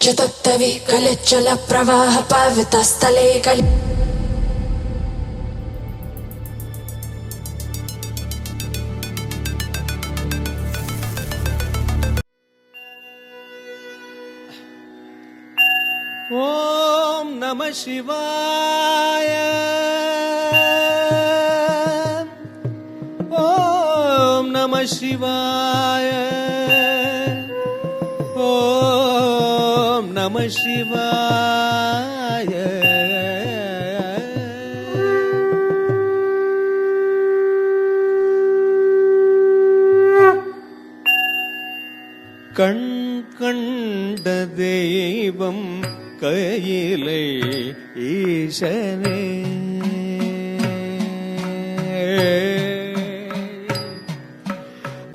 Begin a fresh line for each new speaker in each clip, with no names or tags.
चतुत्तवी कलिचल प्रवाह पावितस्थले कलि
ओम नमः शिवाय ओम नमः शिवाय ओम नमः शिवाय கண் கண்ட தெய்வம் கையிலே ஈசனே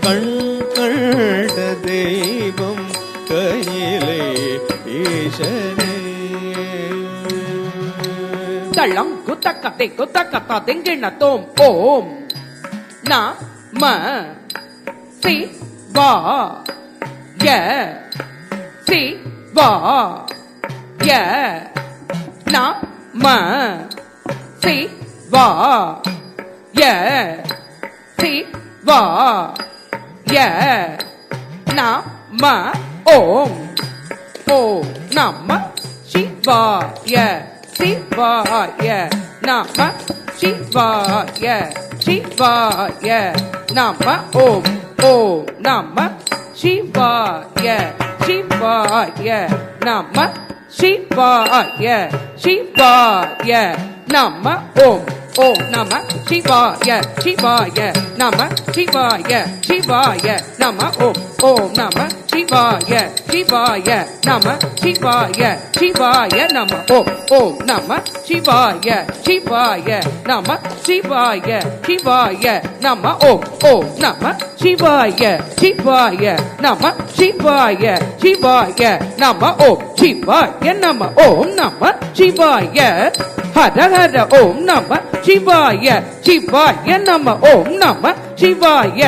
கண் கண்ட தெய்வம் கையிலே ஈசனே
தள்ளம் குத்தக்கத்தை குத்தக்கத்தா தெங்கின தோம் ஓம் ந ம சி வா ய சி வா ய ந ம சி வா ய சி வா ய ந ம ஓம் ஓம் நம சிவாய சிவாய நம சிவாய சிவாய நம ஓம் ஓம் நம சிவாய சிவாய நம சிவாய சிவாய நம ஓம் ஓம் நம சிவாய சிவாய நம சிவாய சிவாய நம ஓம் ஓம் நம சிவாய சிவாய நம சிவாய சிவாய நம ஓம் ஓம் நம சிவாய சிவாய நம சிவாய சிவாய நம ஓம் ஓம் நம சிவாய சிவாய நம சிவாய சிவாய நம ஓம் சிவாய நம ஓம் நம சிவாய ஹர ஹர ஓம் நம சிவாய சிவாய நம ஓம் நம சிவாய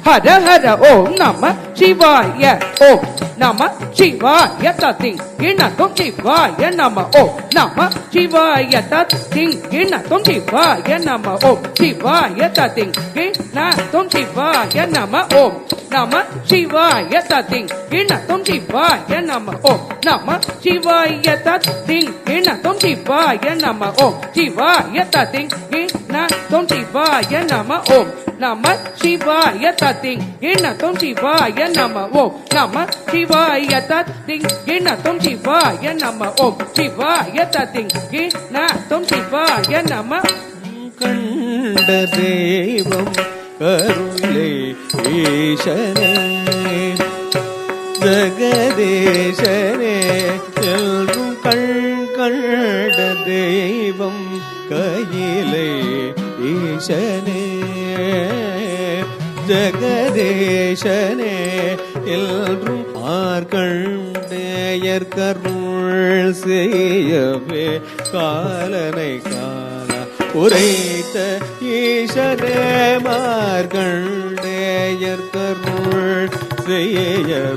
ஹர ஹர ஓம் நம சிவாய ஓம் நம சிவாய தத்திங் கிணத்தும் சிவாய நம ஓம் நம சிவாய தத்திங் கிணத்தும் சிவாய நம ஓம் சிவாய தத்திங் கிணத்தும் சிவாய நம ஓம் நம சிவாய தத்திங் கிணத்தும் சிவாய நம ஓம் நம சிவாய தத்திங் கிணத்தும் சிவாய நம ஓம் சிவாய தத்திங் கிணத்தும் சிவாய நம ஓம் நம சிவாய தத்திங் கிணத்தும் சிவாய நம ஓம் நம சிவாய தத்திங் கிணத்தும் சிவாய நம ஓம் சிவாய தத்திங் கிணத்தும் சிவாய நம
கண்ட தெய்வம் கருளே ஈசனே ஜகதேசனே எல்லும் கண்ட தெய்வம் கையிலே ஈசனே ஜகதேசனே எல்லும் ஆர்கண்டேயற்கருள் செய்யவே காலனை கால உரைத்த ஈசனே மார்கண்டேயற்கருள் செய்யவே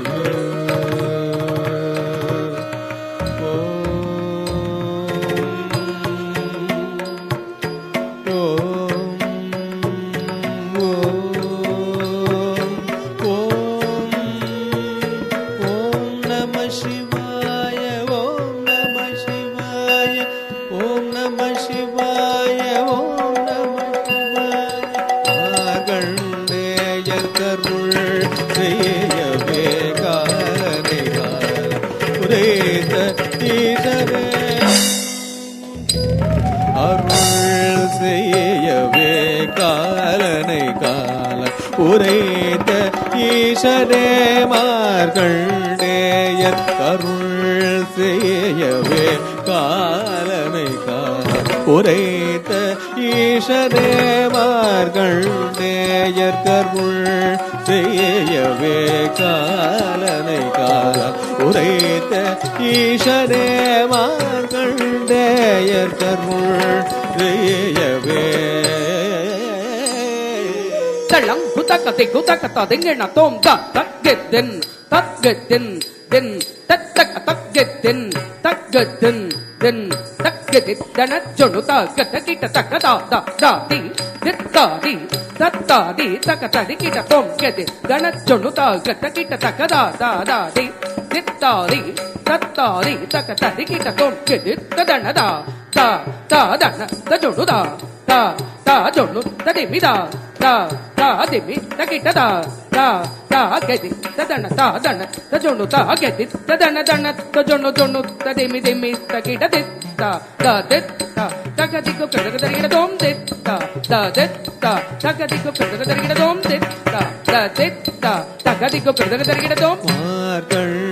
உரைத்த ஈசனே மார்கண்டேயர் கருள் செய்யவே காலனை கால உரைத்த ஈசனே மார்கண்டேயர் கருள் செய்யவே காலனை கால உரைத்த ஈசனே மார்கண்டேயர் கருள் செய்யவே
தள்ளம் குத்தக்கத்தை குத்தக்கத்தா தெங்கின தோம் தத்கெத்தின் தின் தத்தக தக்கத்தின் தக்கத்தின் தின் தக்கதி தன ஜொனு தக்க கிட்ட தக்க தாதி தித்தாதி தத்தாதி தக்க தடி கிட்ட தோம் கதி தன ஜொனு தக்க கிட்ட தக்க தாதி தித்தாதி தத்தாதி தக்க தடி கிட்ட தோம் கதி தன தன தஜொனு ஜொனு தடிமிதா திமி தகிட்ட கதி ததன தஜொனு கதி ததன தஜொனு ததிமி திமி தகிட்ட தகதிக்கு கதகதரிகிட தோம் தகதிக்கு கதகதரிகிட தோம் தகதிக்கு கதகதரிகிட தோம்
மார்க்கண்டேயர்கருள்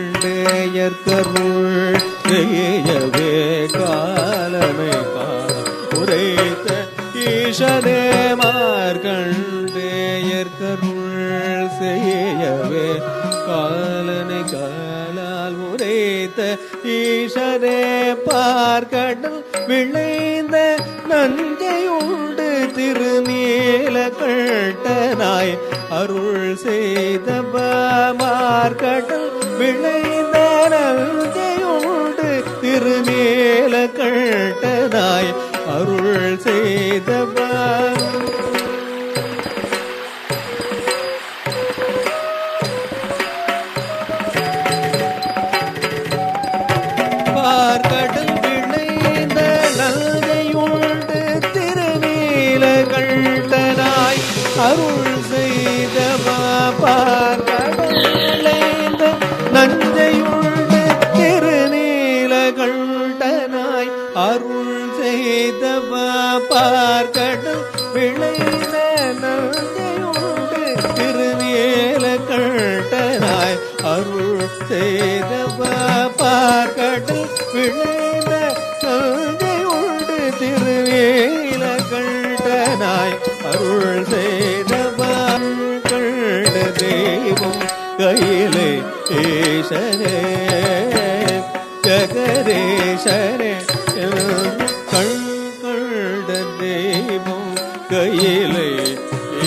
செய்யவே காலனை உரைத்த ஈசனே மார்க்கண்டேயர்கருள் செய்யவே காலனை காலால் உரைத்த ஈசனே பார்க்கடல் விளைந்த நஞ்சையுண்டு திருநீலகண்டனாய் அருள் செய்த மார்க்கடல் விளைந்த நஞ்சையுண்டு திருநீலகண்டனாய் அருள் செய்த பார்க்கடல் விளைந்த நஞ்சையுண்டு திருநீலகண்டனாய் அருள் செய்த பார்க்கடல் விளைந்த நஞ்சையுண்டு திருநீலகண்டனாய் அருள் செய்த பார்க்கடல் விளைந்த நஞ்சையுண்டு திருநீலகண்டனாய் அருள் செய்த பார்க்கடல் விளைந்த நஞ்சையுண்டு திருநீலகண்டனாய் அருள் செய்த கண்ட தெய்வம் கையிலே ஈசனே ஜகதேசனே கண்ட தெய்வம் கையிலே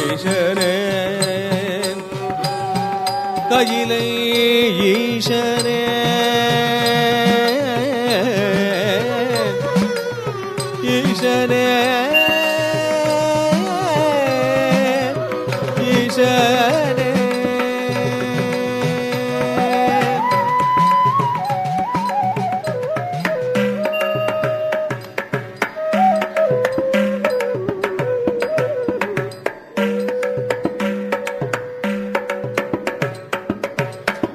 ஈசனே கையிலே ஈசனே